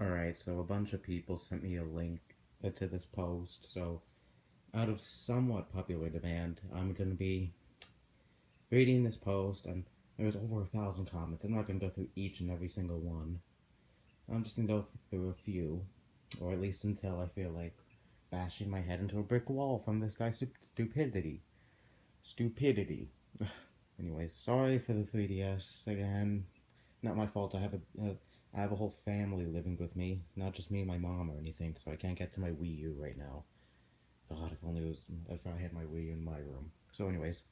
Alright, so a bunch of people sent me a link to this post, so out of somewhat popular demand, I'm going to be reading this post, and there's over 1,000 comments. I'm not going to go through each and every single one. I'm just going to go through a few, or at least until I feel like bashing my head into a brick wall from this guy's stupidity. Stupidity. Anyways, sorry for the 3DS again. Not my fault. I have a whole family living with me, not just me and my mom or anything. So I can't get to my Wii U right now. God, if I had my Wii U in my room. So, anyways,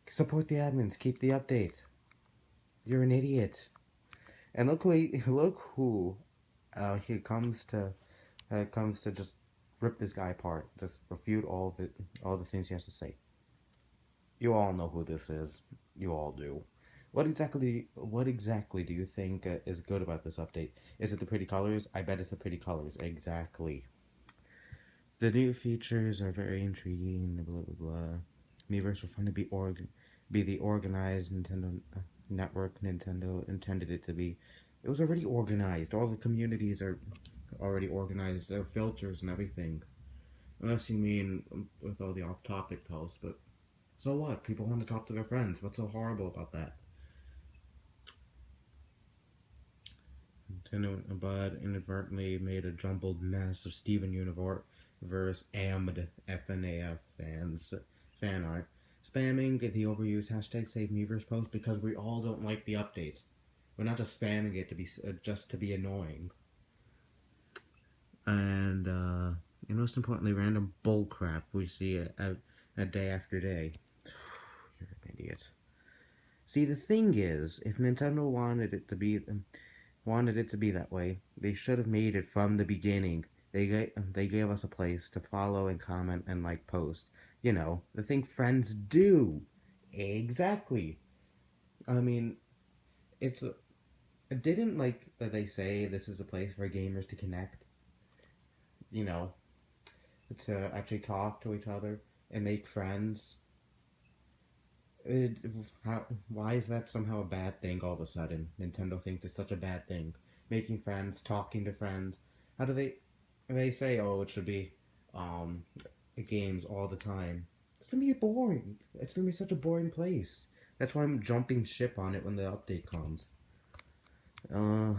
support the admins. Keep the update. You're an idiot. And look who, he comes to just rip this guy apart. Just refute all the things he has to say. You all know who this is. You all do. What exactly do you think is good about this update? Is it the pretty colors? I bet it's the pretty colors. Exactly. The new features are very intriguing. Blah blah blah. Miiverse will finally be the organized Nintendo network Nintendo intended it to be. It was already organized. All the communities are already organized. There are filters and everything. Unless you mean with all the off-topic posts, but so what? People want to talk to their friends. What's so horrible about that? Nintendo Bud inadvertently made a jumbled mess of Steven Universe and FNAF fan art, spamming the overused hashtag SaveMeverse post because we all don't like the update. We're not just spamming it to be just to be annoying. And most importantly, random bullcrap we see a day after day. You're an idiot. See, the thing is, if Nintendo wanted it to be that way, they should have made it from the beginning. They gave us a place to follow and comment and like post. You know, the thing friends do. Exactly. I mean, it's a, didn't like that they say this is a place for gamers to connect. You know, to actually talk to each other and make friends. It, why is that somehow a bad thing all of a sudden? Nintendo thinks it's such a bad thing. Making friends, talking to friends. How do they say, oh, it should be um, games all the time? It's gonna be boring. It's gonna be such a boring place. That's why I'm jumping ship on it when the update comes. Uh,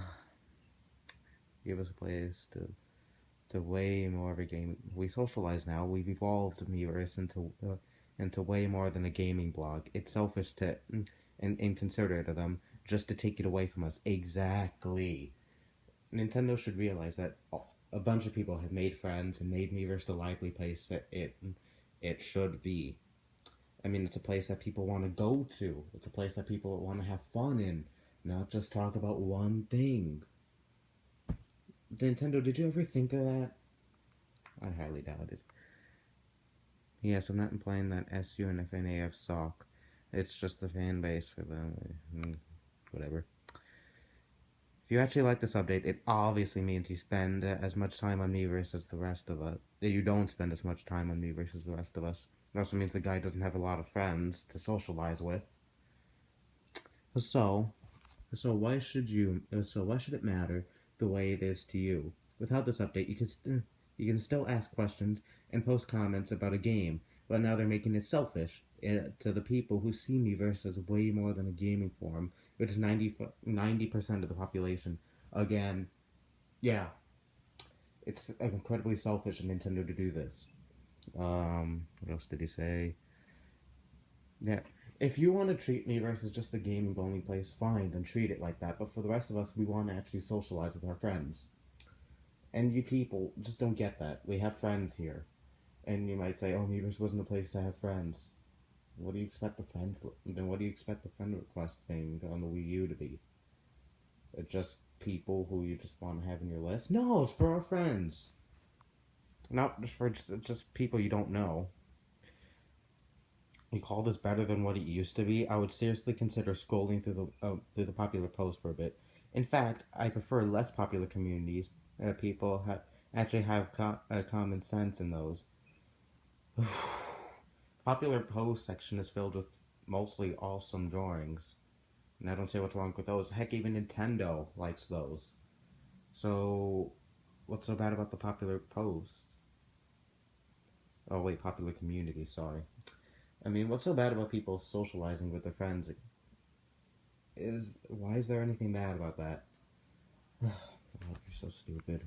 Give us a place to way more of a game. We socialize now. We've evolved Miiverse into way more than a gaming blog. It's selfish to and inconsiderate of them just to take it away from us. Exactly. Nintendo should realize that a bunch of people have made friends and made Miiverse the lively place that it should be. I mean, it's a place that people want to go to. It's a place that people want to have fun in, not just talk about one thing. Nintendo, did you ever think of that? I highly doubt it. Yes, I'm not implying that SU and FNAF suck. It's just the fan base for them. Whatever. If you actually like this update, it obviously means you spend as much time on Miiverse as the rest of us. You don't spend as much time on Miiverse as the rest of us. It also means the guy doesn't have a lot of friends to socialize with. So, so why should it matter the way it is to you? Without this update, you can still ask questions and post comments about a game, but now they're making it selfish to the people who see Miiverse as way more than a gaming forum, which is 90% of the population. Again, yeah, it's incredibly selfish of Nintendo to do this. What else did he say? Yeah. If you want to treat Miiverse as just a gaming only place, fine, then treat it like that. But for the rest of us, we want to actually socialize with our friends. And you people just don't get that. We have friends here. And you might say, oh, Miiverse wasn't a place to have friends. What do you expect the friends? Then what do you expect the friend request thing on the Wii U to be? Just people who you just want to have in your list? No, it's for our friends. Not just for just people you don't know. You call this better than what it used to be? I would seriously consider scrolling through the popular posts for a bit. In fact, I prefer less popular communities. People actually have common sense in those. Popular post section is filled with mostly awesome drawings, and I don't see what's wrong with those. Heck, even Nintendo likes those. So, what's so bad about the popular post? Oh wait, popular community. Sorry. I mean, what's so bad about people socializing with their friends? Is why is there anything bad about that? God, you're so stupid.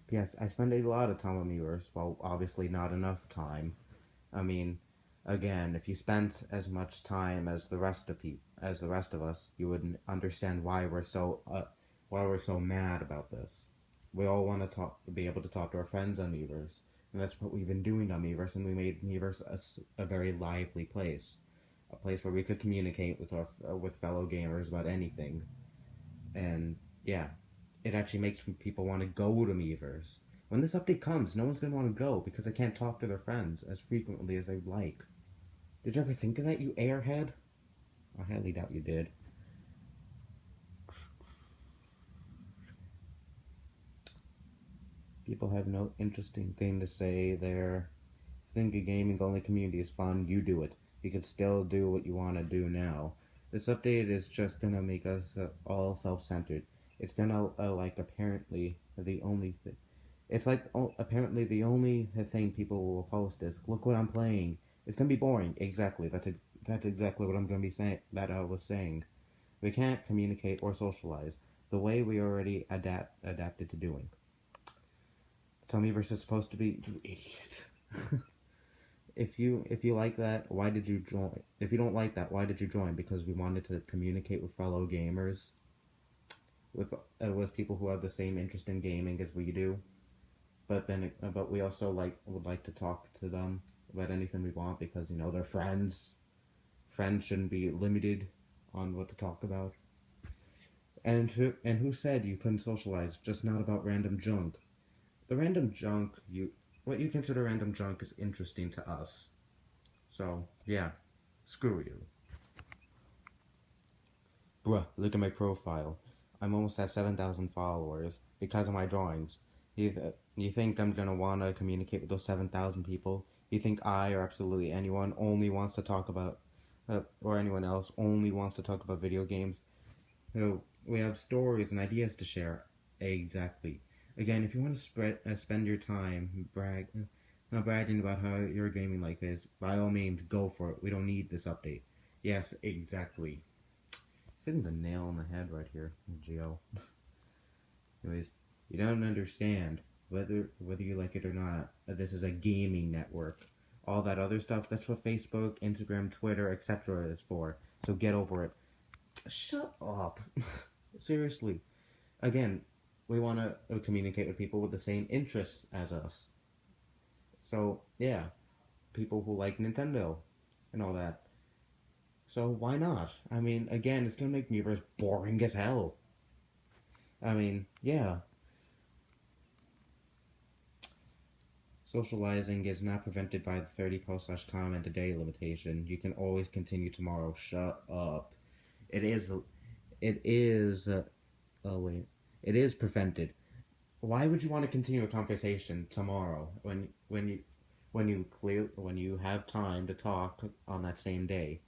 Yes, I spend a lot of time on Miiverse. Well, obviously not enough time. I mean, again, if you spent as much time as the rest of us, you would understand why we're so mad about this. We all want to be able to talk to our friends on Miiverse, and that's what we've been doing on Miiverse. And we made Miiverse a very lively place, a place where we could communicate with fellow gamers about anything. And yeah, it actually makes people want to go to Miiverse. When this update comes, no one's gonna want to go because they can't talk to their friends as frequently as they'd like. Did you ever think of that, you airhead? I highly doubt you did. People have no interesting thing to say there. Think a gaming only community is fun, you do it. You can still do what you want to do now. This update is just gonna make us all self-centered. It's gonna like apparently the only thing. It's like apparently the only thing people will post is look what I'm playing. It's gonna be boring. Exactly. That's exactly what I'm gonna be saying. That I was saying. We can't communicate or socialize the way we already adapted to doing. Tell me versus supposed to be, you idiot. If you like that, why did you join? If you don't like that, why did you join? Because we wanted to communicate with fellow gamers, with people who have the same interest in gaming as we do. But we also would like to talk to them about anything we want because they're friends. Friends shouldn't be limited on what to talk about. And who said you couldn't socialize? Just not about random junk. The random junk what you consider random junk is interesting to us. So yeah, screw you. Bruh, look at my profile. I'm almost at 7,000 followers because of my drawings. You think I'm gonna wanna communicate with those 7,000 people? You think I or absolutely anyone only wants to talk about, or anyone else only wants to talk about video games? No, we have stories and ideas to share. Exactly. Again, if you want to spend your time bragging about how your gaming life is, by all means, go for it. We don't need this update. Yes, exactly. It's hitting the nail on the head right here, Geo. Anyways, you don't understand whether you like it or not. This is a gaming network. All that other stuff, that's what Facebook, Instagram, Twitter, etc. is for. So get over it. Shut up. Seriously. Again, we want to communicate with people with the same interests as us. So, yeah, people who like Nintendo and all that. So, why not? I mean, again, it's going to make Miiverse boring as hell. I mean, yeah. Socializing is not prevented by the 30 post / comment a day limitation. You can always continue tomorrow. Shut up. It is. It is. Oh, wait. It is prevented. Why would you want to continue a conversation tomorrow when you have time to talk on that same day?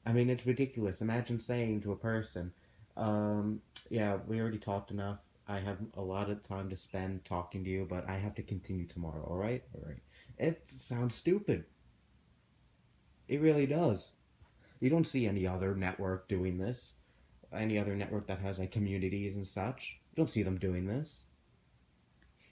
I mean, it's ridiculous. Imagine saying to a person, "Yeah, we already talked enough. I have a lot of time to spend talking to you, but I have to continue tomorrow. All right, all right." It sounds stupid. It really does. You don't see any other network doing this. Any other network that has like communities and such. You don't see them doing this.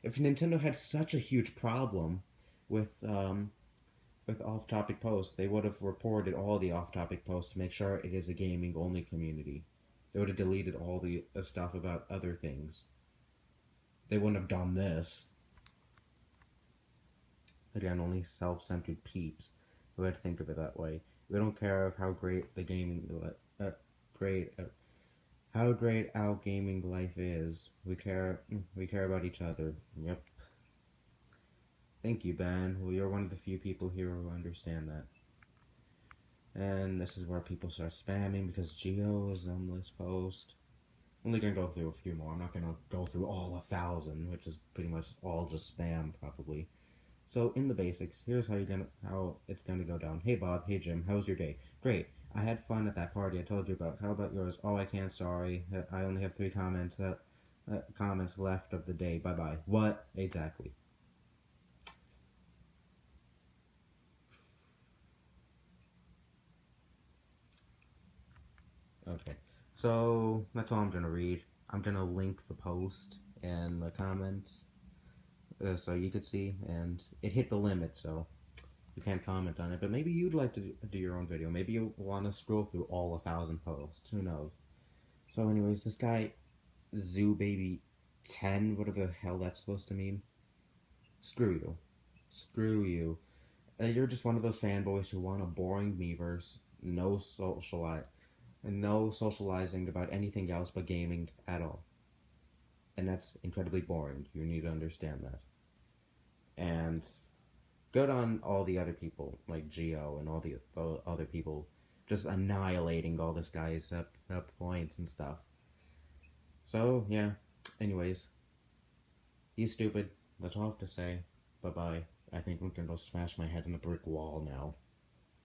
If Nintendo had such a huge problem with off-topic posts, they would have reported all the off-topic posts to make sure it is a gaming-only community. They would have deleted all the stuff about other things. They wouldn't have done this. Again, only self-centered peeps who would think of it that way. We don't care of how great the great how great our gaming life is. We care about each other. Yep. Thank you, Ben. Well, you're one of the few people here who understand that. And this is where people start spamming because Geo is on this post. I'm only gonna go through a few more. I'm not gonna go through all 1,000, which is pretty much all just spam, probably. So in the basics, here's how it's gonna go down. Hey Bob, hey Jim, how was your day? Great. I had fun at that party I told you about. How about yours? Oh, I can't. Sorry, I only have 3 comments. comments left of the day. Bye bye. What exactly? Okay, so that's all I'm gonna read. I'm gonna link the post in the comments so you could see, and it hit the limit, so you can't comment on it. But maybe you'd like to do your own video. Maybe you want to scroll through all 1,000 posts. Who knows? So, anyways, this guy Zoo Baby 10, whatever the hell that's supposed to mean. Screw you. Screw you. You're just one of those fanboys who want a boring Miiverse, no socializing about anything else but gaming at all. And that's incredibly boring. You need to understand that. And good on all the other people, like Geo and all the other people, just annihilating all this guy's points and stuff. So, yeah. Anyways, he's stupid. That's all I have to say. Bye-bye. I think I'm gonna go smash my head in a brick wall now.